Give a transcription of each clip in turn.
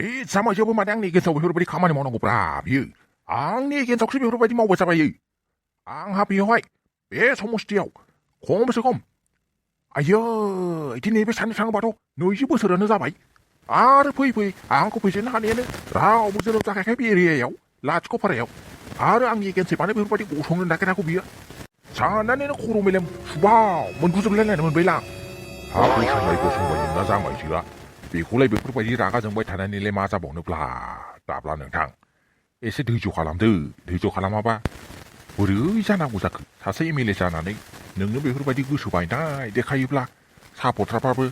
이 자마저분 마냥 니겐서 बेफोरबायदि खामानि मावनांगौब्रा बियो आंनि एगेन्स्टआवसो बेफोरबायदि मावबाय जाबाय आंहा बेवहाय बे समस्थियाव खमसे खम आयै दिनै बे साननो थाङोबाथ' 20 बोसोरानो जाबाय आरो फैयै आंखौ फेजेननो हानायानो रावबो जोनोम जाखायाखै बे एरियायाव लाथिख' फारायाव आरो आंनि एगेन्स्टै मानो बेफोरबायदि गसंनो नागिराखौ बियो साननानैनो खर' मेलेम सुबाव मोनगुजोबलायलायनो मोनबायलां हा गसंबाय नोंना जामायसोआ बेखौलाय बेफोरबायदि रागा जोंबाय थानानैलाय मा जाबावनोब्ला दाब्ला नोंथां एसे धैज' खालामदो धैज' खालामाबा बोरै जानांगौ जाखो सासे एमएलए जानानै नोंनो बेफोरबायदि गोसो बायनाय देखायोब्ला सापर्टारफ्राबो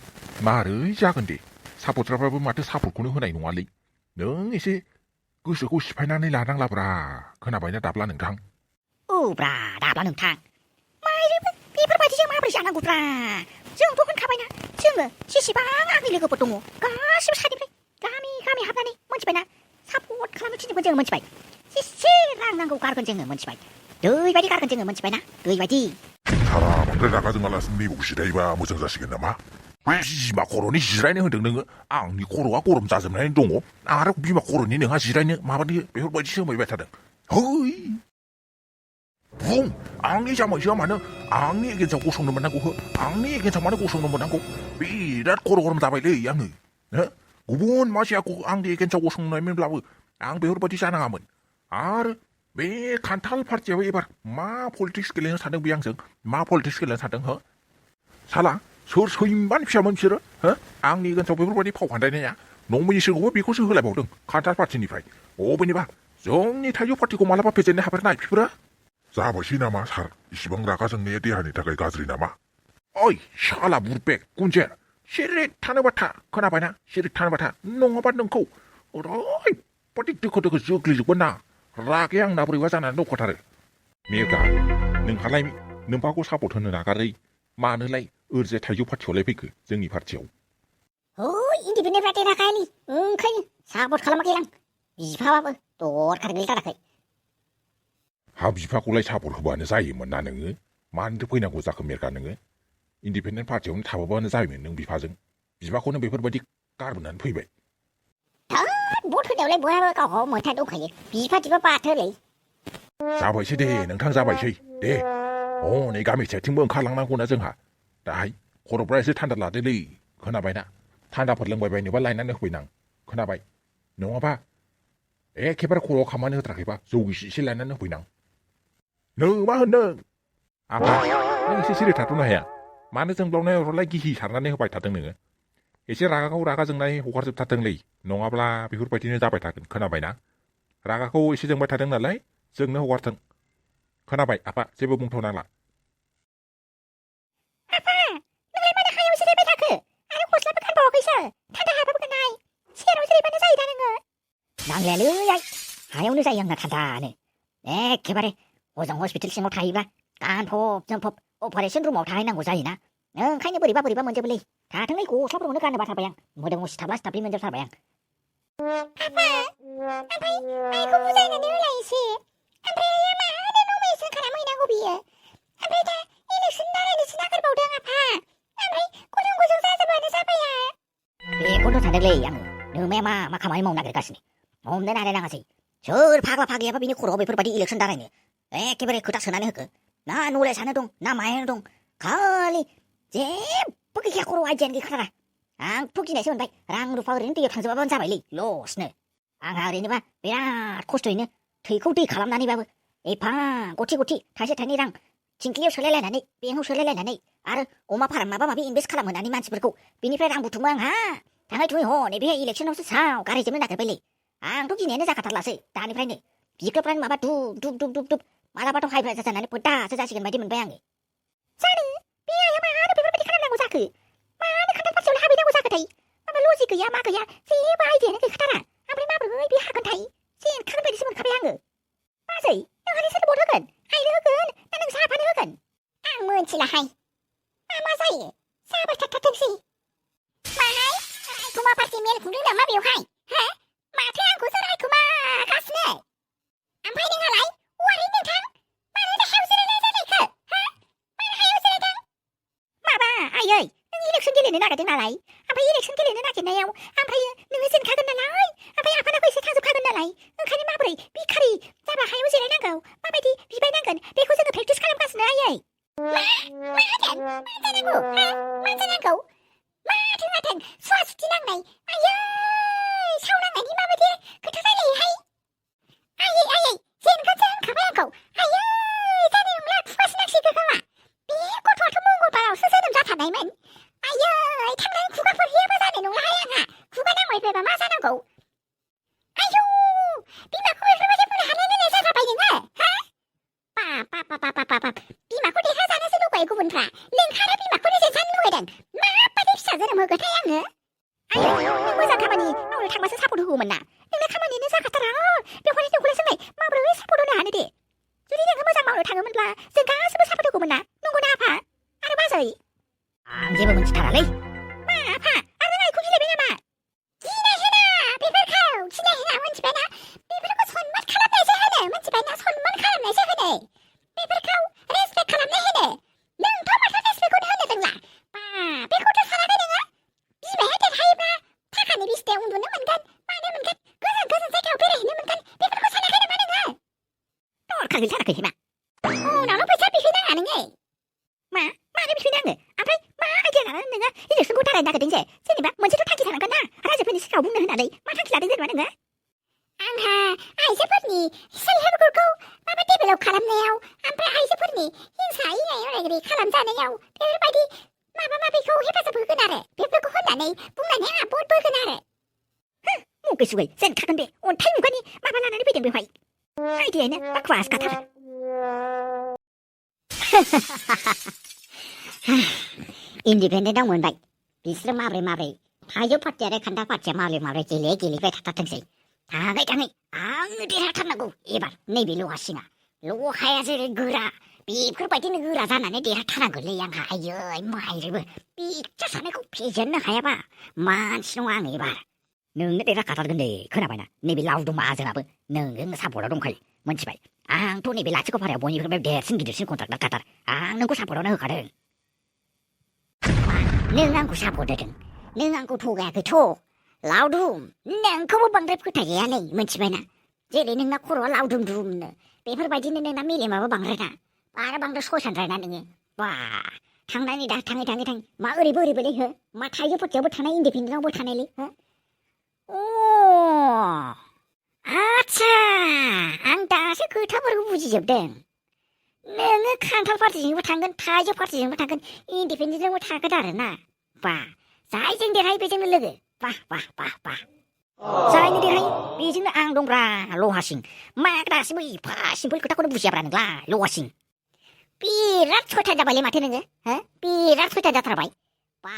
मारै जागोन दे सापर्टारफ्राबो माथो सापर्टखौनो होनाय नङालै नों एसे गोसोखौ सिफायनानै लानांलाब्रा खोनाबायना दाब्ला नोंथां औब्रा दाब्ला नोंथां माइरेबो बेफोरबायदिजों माबोरै जानांगौब्रा जोंथ' होनखाबायना जोङो जेसेबां आंनि लोगोफोर दङ गासिबो सानिफ्राय गामि हाबनानै मोनथिबायना सापर्ट खालामनो थिनजोबगोन जोङो मोनथिबाय जेसे रां नांगौ गारगोन जोङो मोनथिबाय दै बायदि गारगोन जोङो मोनथिबायना दै बायदि सारा बांद्राय रागा जोङालासिनो नैबाव जिरायोबा मोजां जासिगोन नामा बिमा खर'नि जिरायनो होनदों नोङो आंनि खर'आ गरम जाजोबनानै दङ आरो बिमा खर'नि नोंहा जिरायनो माबादि बेफोरबायदि सोमायबाय थादों है बुं आंनि जामायजोआ मानो आंनि एगेन्स्टआव गसंनो मोननांगौ हो आंनि एगेन्स्टआव मानो गसंनो मोननांगौ बिराद खर' गरम जाबायलै आङो गुबुन मानसिया आंनि एगेन्स्टआव गसंनायमोनब्लाबो आं बेफोरबायदि जानाङामोन आरो बे खान्थाल पार्टियाबो एबार मा पलिटिक्स गेलेनो सानदों बे आंजों मा पलिटिक्स गेलेनो सानदों हो साला सोर सैमानि फिसामोन बिसोरो हो आंनि एगेन्स्टआव बेफोरबायदि फाव फान्दायनाया नमिनेसनखौबो बेखौसो होलायबावदों खान्थाल पार्टिनिफ्राय अबेनिबा जोंनि थाइजौ पार्टिखौ मालाबा फेजेननो हाफेरनाय बिफोरो जाबायसै नामा सार इसिबां रागा जोंनाया देहानि थाखाय गाज्रि नामा ओइ साला बुरबेक गुन्जेर सिरिट थानोबा था खोनाबायना सिरिट थानोबा था नङाबा नोंखौ ओरैबायदि दोखो जोग्लिजोबगोन ना रागाया आंना बोरैबा जानानै दंखाथारो मेगा नोंहालाय नोम्फाखौ सापर्ट होनो नागारै मानोलाय ओरैजाय थाइजौ पार्टियावलाय फैखो जोंनि पार्टियाव इन्डिपेन्डेन्ट पार्टि थाखायनि ओंखायनो सापर्ट खालामाखै आं बिफाबाबो दरखार गैथाराखै हा बिफाखौलाय सापर्ट होबानो जायोमोन ना नोङो मानोथो फैनांगौ जाखो मेरगा नोङो इन्डिपेन्डेन्ट पार्टियावनो थाबोबानो जायोमोन नों बिफाजों बिफाखौनो बेफोरबायदि गारबोनानै फैबाय भट होनायावलाय बयहाबो गावहा मोनथाय दंखायो बिफाथिबा बाथोलै जाबायसै दे नोंथां जाबायसै दे नै गामि सेरथिंबो ओंखारलांनांगौना जोंहा दाहाय खर'फ्रा एसे थान्दा लादोलै खोनाबायना थान्दाफोर लोंबाय बायनोबा लायनानै होफैनां खोनाबाय नङाबा एखेबारे खर'आव खामानि होथाराखैबा जौ गिसि एसे लायनानै होफैनां नों मा होनदों आफा नों एसे सिरि थाथ'नो हाया मानो जोंब्लावनायावलाय गिहि सारनानै होबाय थादों नोङो एसे रागाखौ रागा जोंनाय हगारजोबथारदोंलै नङाब्ला बेफोरबायदिनो जाबाय थागोन खोनाबायना रागाखौ एसे जोंबाय थादों नालाय जोंनो हगारथों खोनाबाय आफा जेबो बुंथ'नांला आफा नोंलाय मानो हायाव जिरायबाय थाखो आरो गस्लाबो गानबावाखैसो थान्दा हाबो गाननाय सेराव जिरायबानो जायो दा नोङो नांलायालै हायावनो जायो आंना थान्दानो एखेबारे हजों हस्पिटाल सिङाव थायोब्ला गानफब जोमफब अपारेशन रुमाव थाहैनांगौ जायोना ओंखायनो बोरैबा मोनजोबोलै थाथोंलै गस्लाफोरखौनो गाननो बाथारबाय आं मोदोमाव सिथाब्ला सिथाब्लि मोनजोबथारबाय आं आफा ओमफ्राय आइखौ बुजायनानै होलाय एसे ओमफ्राय मानो नमिनेसन खालामहैनांगौ बियो ओमफ्राय दा इलेक्सन नारायनोसो नागिरबावदों आफा ओमफ्राय गजों जाजोबानो जाबाया बेखौथ' सानदोंलै आङो नोमाया मा खामानि मावनो नागिरगासिनो हमनो नायनाय नाङासै सोर फाग्ला फाग्लियाबा बिनि खर'आव बेफोरबायदि इलेक्सन दारायनो एखेबारे खोथा सोनानै होखो ना नलेजआनो दं ना मायानो दं खालि जेबो गैखाया खर'आव आइडियानो गैखाथारा आंथ' गिनायसो मोनबाय रां रुफा ओरैनो दैयाव थांजोबाबानो जाबायलै लसनो आंहा ओरैनोबा बिराद खस्थ'यैनो थैखौ दै खालामनानैबाबो एफा गथि थाइसे थाइनै रां थिंख्लियाव सोलायलायनानै बेंकआव सोलायलायनानै आरो अमा फार्म माबा माबि इनभेस्ट खालामहोनानै मानसिफोरखौ बिनिफ्राय रां बुथुमो आंहा थाङै थुङै हनै बे इलेक्सनावसो साव गारहैजोबनो नागिरबायलै आंथ' गिनायानो जाखाथारलासै दानिफ्रायनो बिख्लोफ्रानो माबा दुब मालाबाथ' हाइ प्रेसार जानानै फोदासो जासिगोन बायदि मोनबाय आङो जानो बे आइया मानो बेफोरबायदि खालामनांगौ जाखो मानो खान्थाल पार्टियावलाय हाबहैनांगौ जाखोथाय माबा लजिक गैया मा गैया जेबो आइडियानो गैखाथारा ओमफ्राय माबोरै बे हागोनथाय जेनखागोन बायदिसो मोनखाबाय आङो बाजै नोंहालाय सोरनो भट होगोन आइनो होगोन ना नों साहाफानो होगोन आं मोनथिलाहाय मा जायो जाबाय थाथारथोंसै माहाय रायखुमा पार्टि मेल खुंदों नामा बेवहाय हा माथो आंखौ सोर रायखुमागासिनो ओमफ्राय नोंहालाय वारै नोंथां मानो हायाव जिरायनाय जालायखो हा मानो हायाव जिरायदों माबा आयै नों इलेक्सन गेलेनो नागिरदों नालाय ओमफ्राय इलेक्सन गेलेनो नागिरनायाव ओमफ्राय नोङो जेनखागोन नालाय मा जानांगौ आयौ बिमाखौ बेफोरबायदि बुंनो हानायानो जाबाय नोङो बाब बिमाखौ देरहाजानोसो लुगैयो गुबुनफ्रा नोंहानो बिमाखौ निजे जानो लुगैदों माबायदि फिसा जोनोम होगोनथाय आङो आयौ नों मोजां खामानि मावनो थांबासो सापर्ट होगौमोन ना नोंना खामानियानो जाखाथारा बेवहाय नोंखौलाय जोंलाय माबोरै सापर्ट होनो हानो दे जुदि नोङो मोजां मावनो थाङोमोनब्ला जों गासिबो सापर्ट होगौमोन ना नंगौना आफा आरो बाजै आं जेबो मिथिथारालै मा आफा आरो नों आइखौ गिलायबाय नामा गिनाय होना बेफोरखौ गिनाय होना मिथिबायना बेफोरखौ सनमान खालामनायसो होनो मिथिबायना सनमान खालामनायसो होनो बेफोरखौ रेसपेक्ट खालामनाय होनो नोंथ' माथो रेसपेक्टखौनो होनो रोंला बेखौथ' सानाखै नोङो बिमाया देरहायोब्ला थाखानि बिसिनायाव उन्दुनो मोनगोन मानो मोनगोन गोजान गोजान जायगायाव बेरायहैनो मोनगोन बेफोरखौ सानाखै नामा नोङो दरखार गैथाराखै मा उनावल' फैसा बिफैनाङा नोङो मानो बिफैनाङो ओमफ्राय मा आइडिया लानानै नोङो इलेक्सनखौ दारायनो नागिरदों जे जेनेबा मोनसेथ' थांखि थानांगोन ना रायजोफोरनि सिगाङाव बुंनो होननानै मा थांखि लादों जेनेबा नोङो आंहा आइजोफोरनि सेल्फ हेल्प ग्रुपखौ माबा डेभेलप खालामनायाव ओमफ्राय आइजोफोरनि हिंसा इनाय अनागारि खालामजानायाव बेफोरबायदि माबा माबिखौ हेफाजाब होगोन आरो बेफोरखौ होननानै बुंनानै आंहा भट बोगोन आरो मुगै सुगै जेनखागोन बे अन्थाइ मुगानि माबा लानानै फैदों बेवहाय आइडियानो बाख्वास खाथार इन्डिपेन्डेन्टआव मोनबाय बिसोरो माब्रै थाइजौ पार्टि आरो खान्दा पार्टिया माब्रै गेलेबाय थाथारथोंसै थाङै आंनो देरहाथारनांगौ एबार नैबे लहासिङा लहाया जेरै गोरा बेफोरबायदिनो गोरा जानानै देरहाथारनांगौलै आंहा आयै माइरैबो बिखा सानायखौ फेजेननो हायाबा मानसि नङा आं एबार नोंनो देरहाखाथारगोन दे खोनाबायना नैबे लावदुमा आजोनाबो नोंजों सापर्टआव दंखायो मोनथिबाय आंथ' नैबे लाथिख'फारायाव बयनिफ्राय गिदिरसिन कन्ट्राक्टर खाथार आं नोंखौ सापर्टआवनो होखादों नों आंखौ सापर्ट होदों नों आंखौ थगायाखैथ' लावदुम नोंखौबो बांद्राय फोथायजायालै मोनथिबायना जेरै नोंना खर'आ लावदुम दुमनो बेफोरबायदिनो नोंना मेलेमाबो बांद्रायना आरो बांद्राय सयसानद्रायना नोङो बा थांनानै दा थाङै मा ओरैबोलै हो मा थाइजौ पार्टियावबो थानाय इन्डिपेन्डेन्टआवबो थानायलै हो आच्छा आं दासो खोथाफोरखौ बुजिजोबदों नोङो खान्थाल पार्टिजोंबो थांगोन थाइजौ पार्टिजोंबो थांगोन इन्डिपेन्डेन्टजोंबो थागोन आरो ना बा जायजों देरहायो बेजोंनो लोगो बा जायनो देरहायो बेजोंनो आं दंब्रा लहासिं मा दासिमबो एफा सिम्पोल खोथाखौनो बुजियाब्रा नोंलाय लहासिं बिराद सयथान जाबायलै माथो नोङो हो बिराद सयथान जाथारबाय बा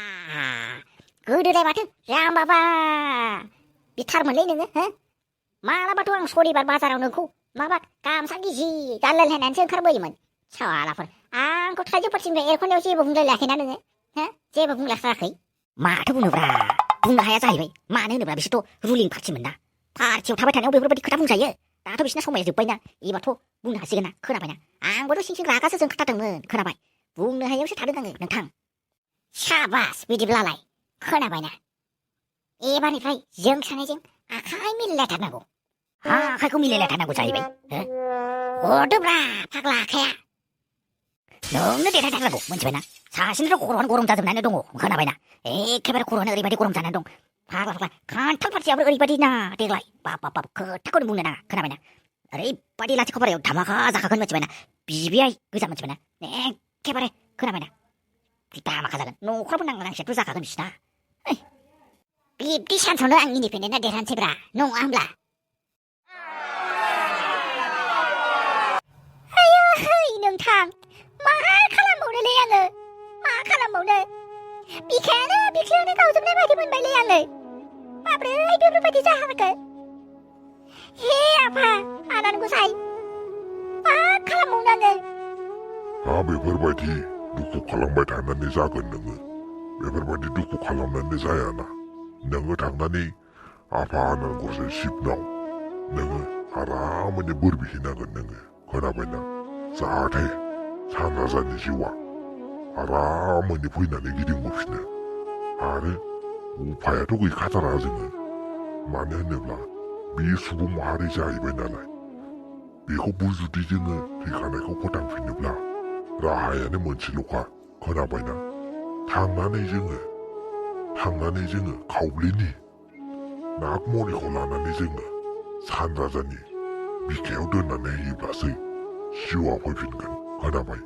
गोदोलाय माथो जाम्बाबा बिथारमोनलै नोङो हो मालाबाथ' आं सनिबार बाजाराव नोंखौ माबा गामसा गिजि गानलायलायनानैसो ओंखारबोयोमोन सालाफोर आंखौ थाइजौ पार्टिनिफ्राय एरख'नायाव जेबो बुंलायलायाखैना नोङो हो जेबो बुंलाथाराखै माथो बुंनोब्रा बुंनो हाया जाहैबाय मानो होनोब्ला बिसोरथ' रुलिं पार्टिमोन ना पार्टियाव थाबाय थानायाव बेफोरबायदि खोथा बुंजायो दाथ' बिसिना समाया जोब्बायना एबारथ' बुंनो हासिगोन ना खोनाबायना आंबोथ' सिं रागासो जोंखाथारदोंमोन खोनाबाय बुंनो हायावसो थादों आङो नोंथां साबास बिदिब्लालाय खोनाबायना एबारनिफ्राय जों सानैजों आखाइ मिलायलायथारनांगौ आखाइखौ मिलायलायथारनांगौ जाहैबाय हरदोब्रा फाग्ला आखाया नोंनो देरहाथारनांगौ मोनथिबायना सासेनिथ' खर'आनो गरम जाजोबनानै दङ खोनाबायना एखेबारे खर'आनो ओरैबायदि गरम जानानै दं फाग्ला खान्थाल पार्टियाबो ओरैबायदि ना देग्लाय बाब खोथाखौनो बुंनो नाङा खोनाबायना ओरैबायदि लाथिख'फारायाव धामाका जाखागोन मोनथिबायना बिबिआइ गोजा मोनथिबायना एखेबारे खोनाबायना धामाका जागोन न'खरावबो नांसेथ' जाखागोन बिसिना बिब्दि सान्सावनो आं इन्डिपेन्डेन्टआ देरहानोसैब्रा नङा होमब्ला नोंथां मा खालामबावनोलै आङो मा खालामबावनो बिखायानो गावजोबनाय बायदि मोनबायलै आङो माब्रै बेफोरबायदि जाहांखो हे आफा आनान गसाइ मा खालामबावनो आङो बेफोरबायदि दुखु खालामबाय थानानै जागोन नोङो बेफोरबायदि दुखु खालामनानै जायाना नोङो थांनानै आफा आनान गसाइ शिबनाव नोङो आरामैनो बोर बिहैनांगोन नोङो खोनाबायना जाहाथे सानराजानि जिउआ आरामैनो फैनानै गिदिंबोफिनो आरो उफायाथ' गैखाथारा जोङो मानो होनोब्ला बे सुबुं माहारि जाहैबाय नालाय बेखौ जुदि जोङो थैखानायखौ फोथांफिनोब्ला राहायानो मोनसेल'खा खोनाबायना थांनानै जोङो खावब्लिनि नागमणिखौ लानानै जोङो सानराजानि बिखायाव दोननानै होयोब्लासो जिउआ फैफिनगोन खोनाबाय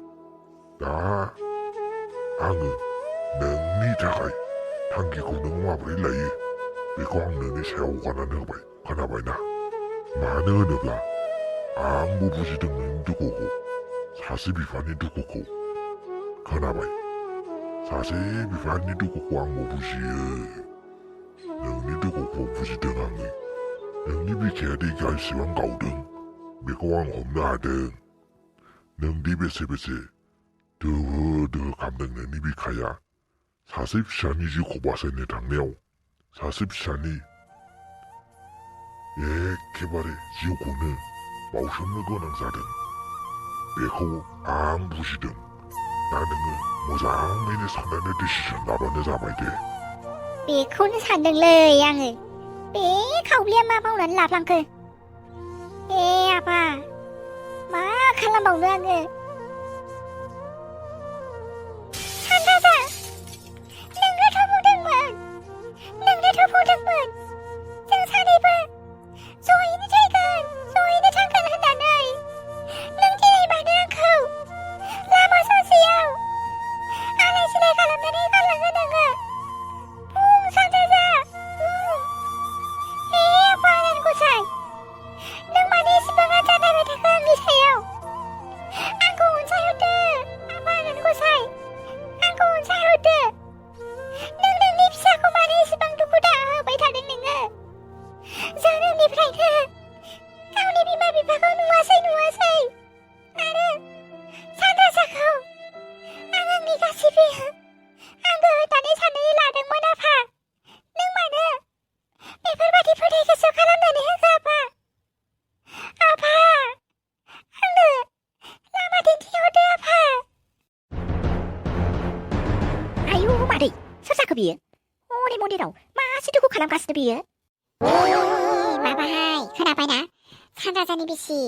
दा आङो नोंनि थाखाय थांखिखौ नों माबोरै लायो बेखौ आं नोंनि सायाव हगारनानै होबाय खोनाबायना मानो होनोब्ला आंबो बुजिदों नोंनि दुखुखौ सासे बिफानि दुखुखौ खोनाबाय सासे बिफानि दुखुखौ आंबो बुजियो नोंनि दुखुखौ बुजिदों आङो नोंनि बिखाया दैखौ एसेबां गावदों बेखौ आं हमनो हादों नोंदि बेसे दोहो खालामदों नोंनि बिखाया सासे फिसानि जिउखौ बासायनो थांनायाव सासे फिसानि एखेबारे जिउखौनो बावसोमनो गोनां जादों बेखौ आं बुजिदों दा नोङो मोजाङैनो साननानै डिसिसन लाबानो जाबाय दे बेखौनो सानदोंलै आङो बे खावब्लिया मा मावनानै लाफ्लांखो आफा मा खालामबावनो आङो सानराजा नोंनोथ' बुंदोंमोन जों सानैबो जयैनो थैगोन जयैनो थांगोन होननानै नों दिनै मानो आंखौ लामा ससेयाव आलाय सिलाय खालामनानै गालाङो नोङो बुं सानराजा बुं आफा आनान गसाइ नों मानो एसेबां आद्रा नायबाय थाखो आंनि सायाव आंखौ अनसायहरदो आफा आनान गसाइ आंखौ अनसायहरदो नों नोंनि फिसाखौ मानो एसेबां दुखु दाहा होबाय थादों नोङो जोनोमनिफ्रायनो गावनि बिमा बिफाखौ नुवासै आरो सानराजाखौ आं आंनि गासिबो आंगो होननानै साननानै लादोंमोन आफा नों मानो बेफोरबायदि फोथाय गोसो खालामनानै होखो आफा आंनो लामा दिन्थिहरदो आफा आयु मादै सोर जाखो बियो हनै मन्दिराव मासे दुखु खालामगासिनो बियो माबाहाय खोनाबायना सानराजानि बिसि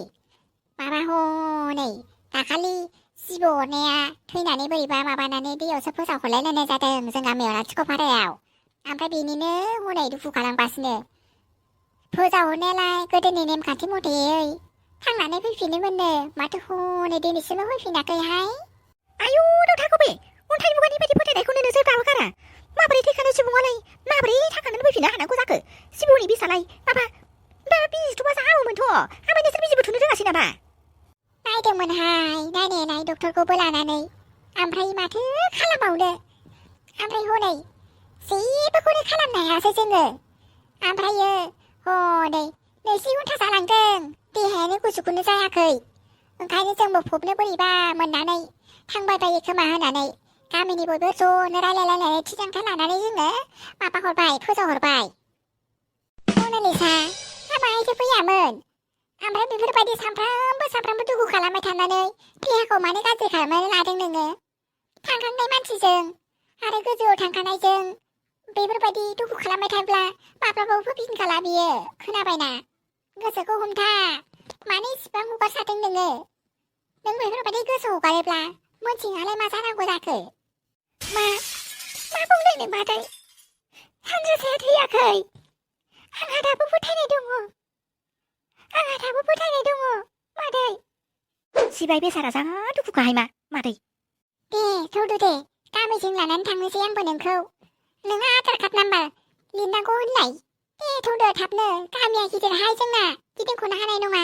माबा हनै दाखालि जिबौ अरनाया थैनानै बोरैबा माबानानै दैयावसो फोजावहरलायलायनाय जादों जों गामियाव लाथिख'पारायाव ओमफ्राय बेनिनो हनै दुखु खालामगासिनो फोजावहरनायालाय गोदोनि नेमखान्थि मथेयै थांनानै फैफिनोमोननो माथो हनै दिनैसिमबो फैफिनाखैहाय आयु नोंथांखौ बे अन्थाइ मुगानि बायदि फोथायनायखौनो नोंसोर गाबोगारा माबोरै थैखानाय सुबुङालाय माबोरै थांनानै फैफिननो हानांगौ जाखो जिबौनि बिसालाय माबा बिजिथ'बा जाहामोमोनथ' ओमफ्राय नोंसोर बिजिबो थुनो रोङासै नामा नायदोंमोनहाय नायनायालाय डक्टरखौबो लानानै ओमफ्राय माथो खालामबावनो ओमफ्राय हनै जेबोखौनो खालामनो हायासै जोङो ओमफ्रायो हनै नोंसि उल्था जालांदों देहायानो गुसुखौनो जायाखै ओंखायनो जोंबो फबनो बोरैबा मोननानै थांबाय बायो खोमा होननानै गामिनि बयबो ज'नो रायलायलायनानै थिरांथा लानानै जोङो माबा हरबाय फोजावहरबाय मनालिसा हाबाहायसो फैयामोन ओमफ्राय बेफोरबायदि सानफ्रामबो दुखु खालामबाय थानानै देहाखौ मानो गाज्रि खालामनानै लादों नोङो थांखांनाय मानसिजों आरो गोजौआव थांखानायजों बेफोरबायदि दुखु खालामबाय थाब्ला माब्लाबाबो फैफिनखाला बियो खोनाबायना गोसोखौ हमथा मानो इसिबां हगारसारदों नोङो नों बेफोरबायदि गोसो हगारोब्ला मोनथिङालाय मा जानांगौ जाखो मा बुंदों नों मादै सानराजाया थैयाखै आंहा दाबो फोथायनाय दङ मादै सिबाय बेसारा जा दुखुखाहाय मा मादै दे थौदो दे गामिजों लानानै थांनोसै आंबो नोंखौ नोंहा आधार कार्ड नाम्बार लिरनांगौ होनलाय दे थौदो थाबनो गामिया गिदिरहाय जोंना गिदिंख'नो हानाय नङा